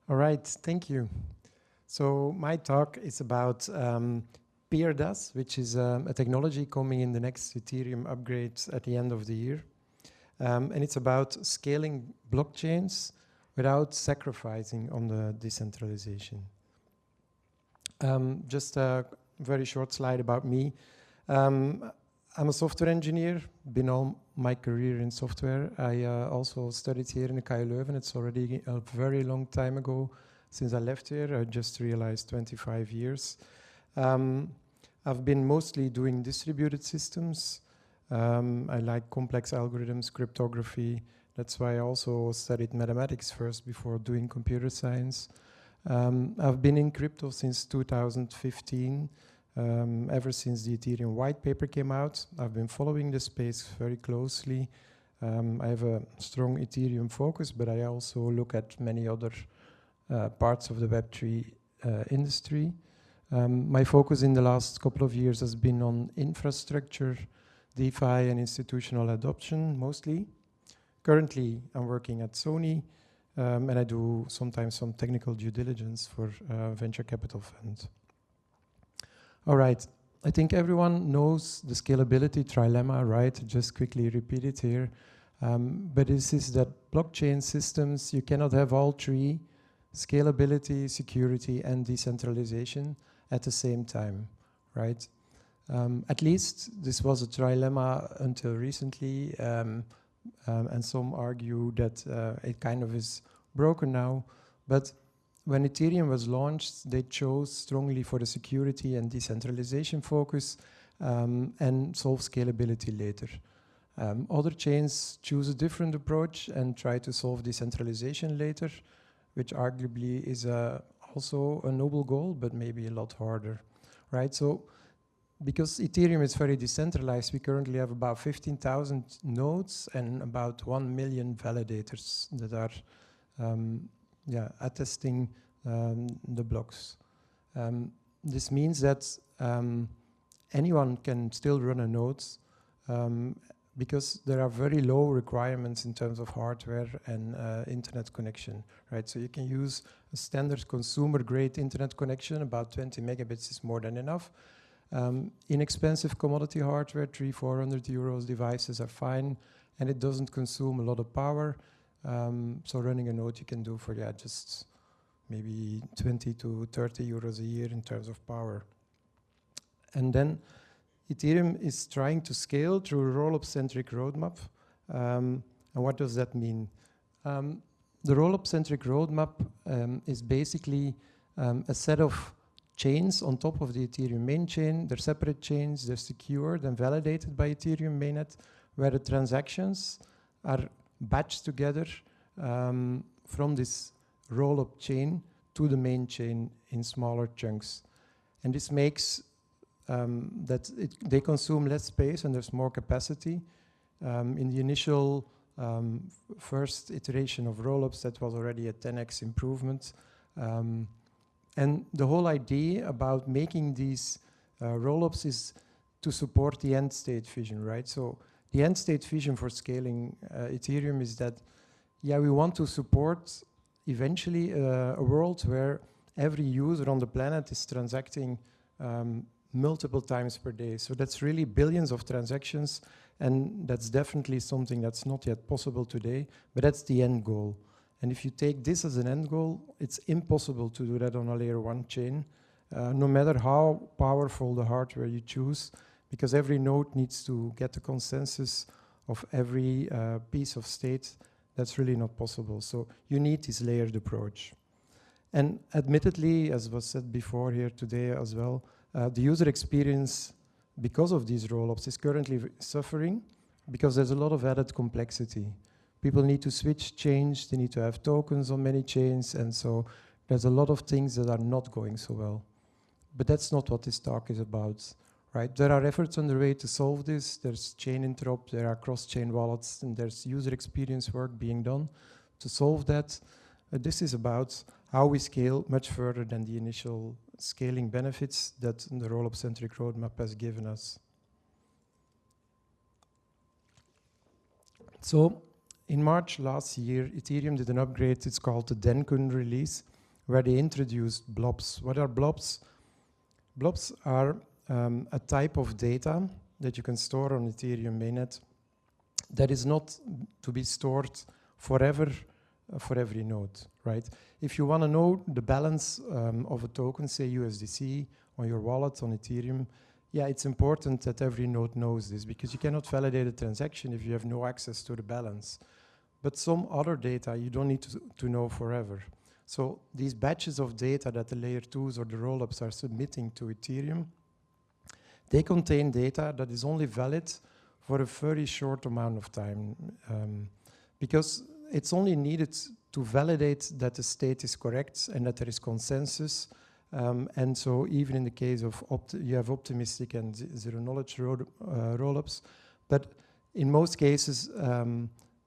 All right, thank you. So my talk is about PeerDAS, which is a technology coming in the next Ethereum upgrades at the end of the year. And it's about scaling blockchains without sacrificing on the decentralization. Just a very short slide about me. I'm a software engineer, been all my career in software. I also studied here in the KU Leuven. It's already a very long time ago since I left here. I just realized 25 years. I've been mostly doing distributed systems. I like complex algorithms, cryptography. That's why I also studied mathematics first before doing computer science. I've been in crypto since 2015. Ever since the Ethereum white paper came out, I've been following the space very closely. I have a strong Ethereum focus, but I also look at many other parts of the Web3 industry. My focus in the last couple of years has been on infrastructure, DeFi, and institutional adoption, mostly. Currently, I'm working at Sony, and I do sometimes some technical due diligence for venture capital funds. All right, I think everyone knows the scalability trilemma, right? Just quickly repeat it here. But this is that blockchain systems, you cannot have all three, scalability, security, and decentralization at the same time, right? At least this was a trilemma until recently, and some argue that it kind of is broken now. But when Ethereum was launched, they chose strongly for the security and decentralization focus and solve scalability later. Other chains choose a different approach and try to solve decentralization later, which arguably is also a noble goal, but maybe a lot harder, right? So because Ethereum is very decentralized, we currently have about 15,000 nodes and about 1 million validators that are attesting the blocks. This means that anyone can still run a node because there are very low requirements in terms of hardware and internet connection, right? So you can use a standard consumer-grade internet connection, about 20 megabits is more than enough. Inexpensive commodity hardware, 300-400 euros devices are fine, and it doesn't consume a lot of power. So running a node you can do for just maybe 20 to 30 euros a year in terms of power. And then Ethereum is trying to scale through a roll-up-centric roadmap. And what does that mean? The roll-up-centric roadmap is basically a set of chains on top of the Ethereum main chain. They're separate chains, they're secured and validated by Ethereum mainnet, where the transactions are batched together from this roll-up chain to the main chain in smaller chunks. And this makes that they consume less space and there's more capacity. In the initial first iteration of roll-ups, that was already a 10x improvement. And the whole idea about making these roll-ups is to support the end state vision, right? So the end state vision for scaling Ethereum is that, we want to support eventually a world where every user on the planet is transacting multiple times per day. So that's really billions of transactions, and that's definitely something that's not yet possible today, but that's the end goal. And if you take this as an end goal, it's impossible to do that on a layer 1 chain, no matter how powerful the hardware you choose, because every node needs to get the consensus of every piece of state. That's really not possible. So you need this layered approach. And admittedly, as was said before here today as well, the user experience, because of these roll-ups, is currently suffering because there's a lot of added complexity. People need to switch chains, they need to have tokens on many chains, and so there's a lot of things that are not going so well. But that's not what this talk is about, right? There are efforts underway to solve this. There's chain interop, there are cross-chain wallets, and there's user experience work being done to solve that. This is about how we scale much further than the initial scaling benefits that the roll-up-centric roadmap has given us. So in March last year, Ethereum did an upgrade. It's called the Dencun release. where they introduced blobs. What are blobs? Blobs are a type of data that you can store on Ethereum mainnet that is not to be stored forever for every node, right? If you want to know the balance of a token, say USDC, on your wallet on Ethereum, yeah, it's important that every node knows this, because you cannot validate a transaction if you have no access to the balance. But some other data you don't need to know forever. So these batches of data that the layer 2s or the rollups are submitting to Ethereum, they contain data that is only valid for a very short amount of time, because it's only needed to validate that the state is correct and that there is consensus. And so even in the case of you have optimistic and zero knowledge rollups, but in most cases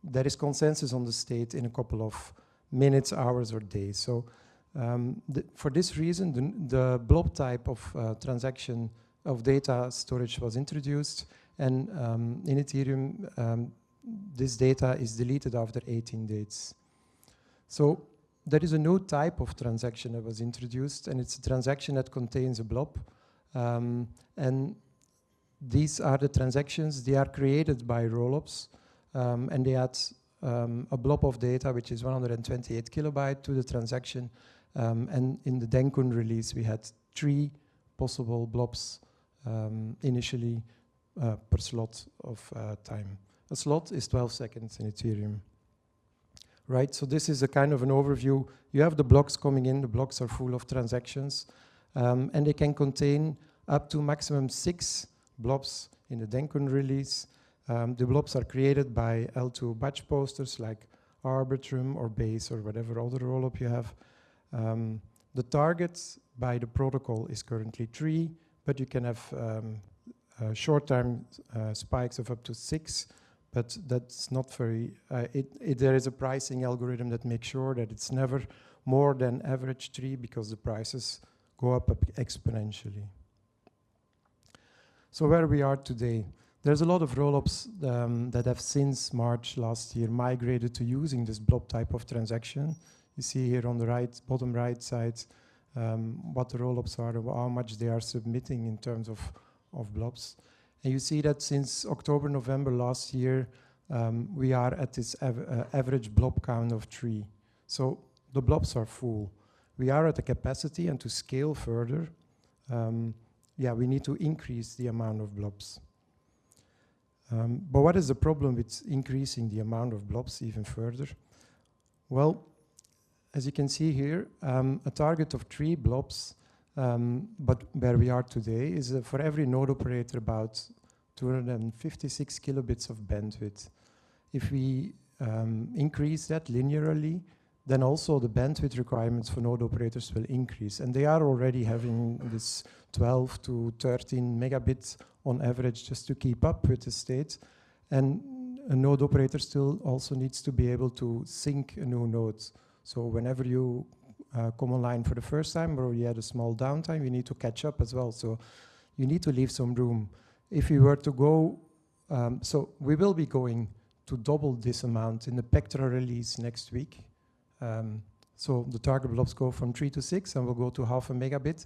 there is consensus on the state in a couple of minutes, hours, or days. So for this reason, the blob type of transaction of data storage was introduced, and in Ethereum this data is deleted after 18 days. So there is a new type of transaction that was introduced, and it's a transaction that contains a blob. And these are the transactions. They are created by rollups, and they add a blob of data, which is 128 kilobyte, to the transaction. And in the Dencun release, we had 3 possible blobs initially per slot of time. A slot is 12 seconds in Ethereum. Right, so this is a kind of an overview. You have the blocks coming in. The blocks are full of transactions, and they can contain up to maximum 6 blobs in the Dencun release. The blobs are created by L2 batch posters like Arbitrum or Base or whatever other rollup you have. The target by the protocol is currently 3, but you can have short-term spikes of up to 6. But that's not very, there is a pricing algorithm that makes sure that it's never more than average 3, because the prices go up exponentially. So where we are today, there's a lot of rollups that have since March last year migrated to using this blob type of transaction. You see here on the right, bottom right side, what the rollups are, how much they are submitting in terms of blobs. And you see that since October, November last year, we are at this average blob count of 3. So the blobs are full. We are at a capacity, and to scale further, yeah, we need to increase the amount of blobs. But what is the problem with increasing the amount of blobs even further? Well, as you can see here, a target of 3 blobs, but where we are today is for every node operator about 256 kilobits of bandwidth. If we increase that linearly, then also the bandwidth requirements for node operators will increase. And they are already having this 12 to 13 megabits on average just to keep up with the state. And a node operator still also needs to be able to sync a new node. So whenever you come online for the first time, or you had a small downtime, you need to catch up as well. So you need to leave some room. If we were to go, so we will be going to double this amount in the Pectra release next week. So the target blobs go from 3 to 6, and we'll go to 0.5 megabit.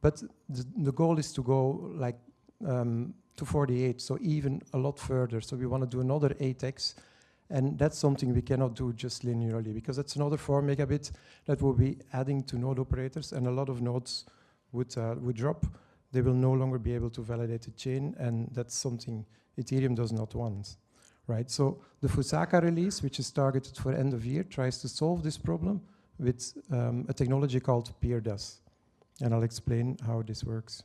But the goal is to go like to 48, so even a lot further. So we want to do another 8x. And that's something we cannot do just linearly, because that's another 4 megabit that will be adding to node operators, and a lot of nodes would drop. They will no longer be able to validate the chain, and that's something Ethereum does not want, right? So the Fusaka release, which is targeted for end of year, tries to solve this problem with a technology called PeerDAS, and I'll explain how this works.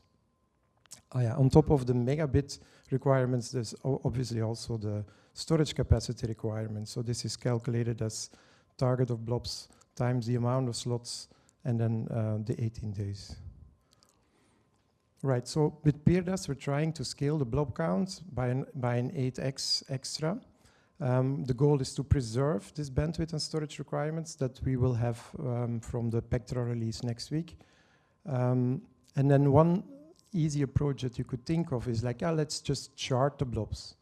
Oh yeah, on top of the megabit requirements, there's obviously also the storage capacity requirements. So this is calculated as target of blobs times the amount of slots, and then the 18 days. Right, so with PeerDAS, we're trying to scale the blob count by an 8x extra. The goal is to preserve this bandwidth and storage requirements that we will have from the Pectra release next week. And then one easy approach that you could think of is like, let's just chart the blobs,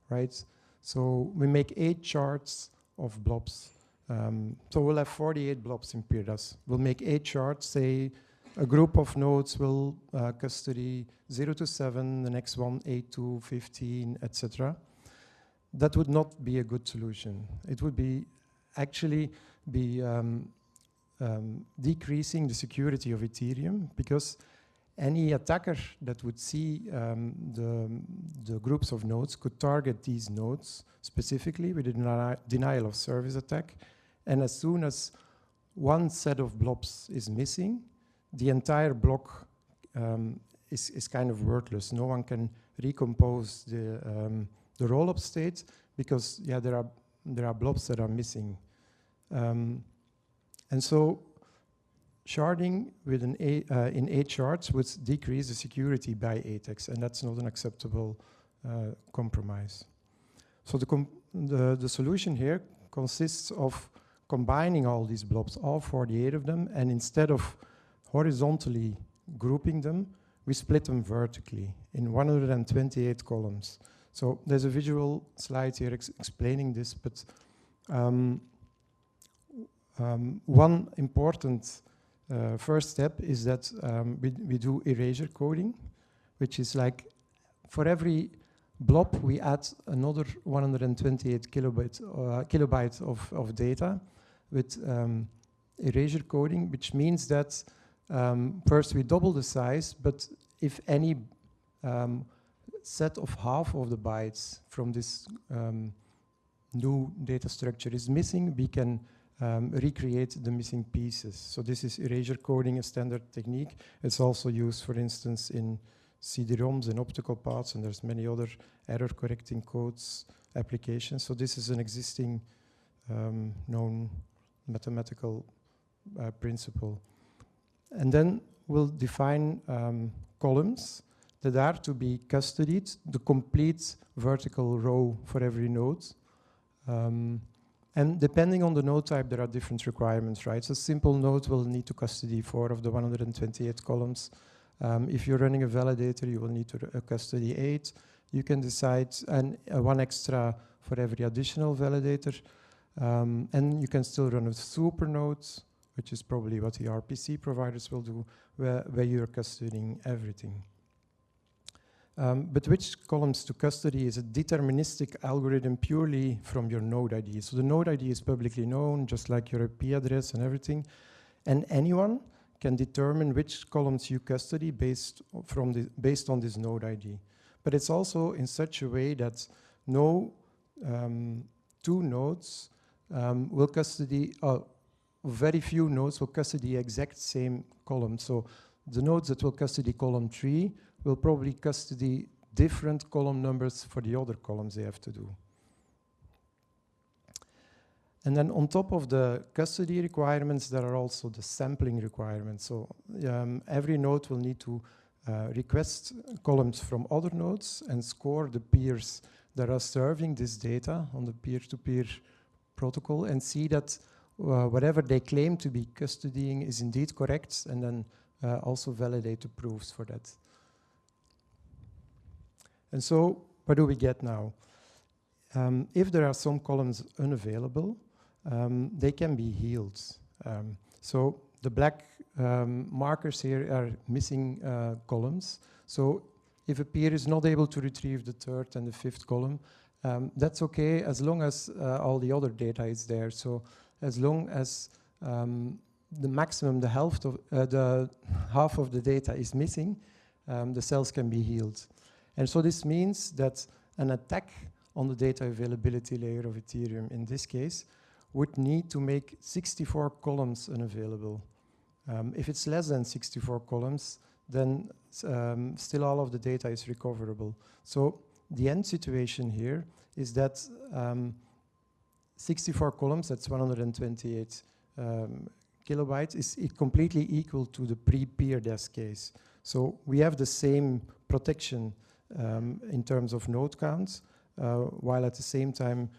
right? So we make 8 charts of blobs. So we'll have 48 blobs in PeerDAS. We'll make 8 charts, say a group of nodes will custody 0 to 7, the next one 8 to 15, etc. That would not be a good solution. It would be actually be decreasing the security of Ethereum, because any attacker that would see the groups of nodes could target these nodes specifically with a denial of service attack. And as soon as one set of blobs is missing, the entire block is kind of worthless. No one can recompose the roll-up state, because there are blobs that are missing. And so sharding with in 8 shards would decrease the security by 8x, and that's not an acceptable compromise. So the solution here consists of combining all these blobs, all 48 of them, and instead of horizontally grouping them, we split them vertically in 128 columns. So there's a visual slide here explaining this, but one important first step is that we do erasure coding, which is like for every blob we add another 128 kilobytes of data with erasure coding, which means that first we double the size, but if any set of half of the bytes from this new data structure is missing, we can recreate the missing pieces. So this is erasure coding, a standard technique. It's also used, for instance, in CD-ROMs and optical parts, and there's many other error correcting codes applications. So this is an existing known mathematical principle. And then we'll define columns that are to be custodied, the complete vertical row for every node. And depending on the node type, there are different requirements, right? So simple node will need to custody 4 of the 128 columns. If you're running a validator, you will need to custody 8. You can decide one extra for every additional validator. And you can still run a super node, which is probably what the RPC providers will do, where you're custodying everything. But which columns to custody is a deterministic algorithm purely from your node ID. So the node ID is publicly known, just like your IP address and everything. And anyone can determine which columns you custody based on this node ID. But it's also in such a way that no two nodes will custody, very few nodes will custody the exact same column. So the nodes that will custody column 3 will probably custody different column numbers for the other columns they have to do. And then on top of the custody requirements, there are also the sampling requirements. So every node will need to request columns from other nodes and score the peers that are serving this data on the peer-to-peer protocol and see that whatever they claim to be custodying is indeed correct, and then also validate the proofs for that. And so what do we get now? If there are some columns unavailable, they can be healed. So the black markers here are missing columns. So if a peer is not able to retrieve the 3rd and the 5th column, that's okay as long as all the other data is there. So as long as the maximum, the half of the data is missing, the cells can be healed. And so this means that an attack on the data availability layer of Ethereum, in this case, would need to make 64 columns unavailable. If it's less than 64 columns, then still all of the data is recoverable. So the end situation here is that 64 columns, that's 128 kilobytes, is completely equal to the pre-PeerDAS case. So we have the same protection in terms of node counts, while at the same time,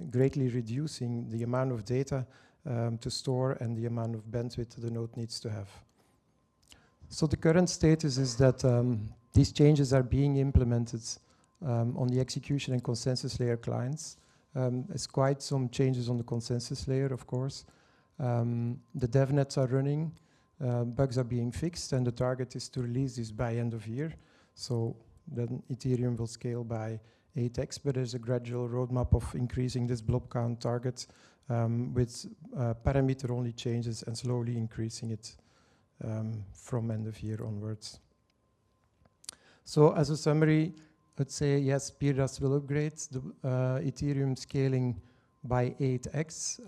greatly reducing the amount of data to store and the amount of bandwidth the node needs to have. So the current status is that these changes are being implemented on the execution and consensus layer clients. There's quite some changes on the consensus layer, of course. The devnets are running, bugs are being fixed, and the target is to release this by end of year. So then Ethereum will scale by 8x, but there's a gradual roadmap of increasing this blob count target with parameter-only changes and slowly increasing it from end of year onwards. So as a summary, I'd say yes, PRAS will upgrade the Ethereum scaling by 8x.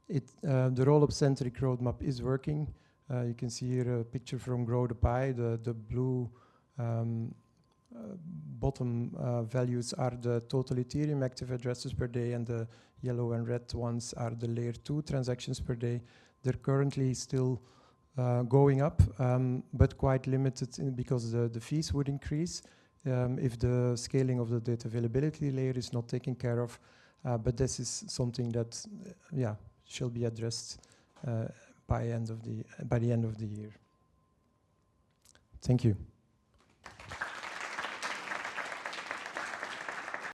The roll-up-centric roadmap is working. You can see here a picture from Grow the Pie. The blue bottom values are the total Ethereum active addresses per day, and the yellow and red ones are the layer 2 transactions per day. They're currently still going up, but quite limited because the fees would increase if the scaling of the data availability layer is not taken care of. But this is something that, shall be addressed by the end of the year. Thank you.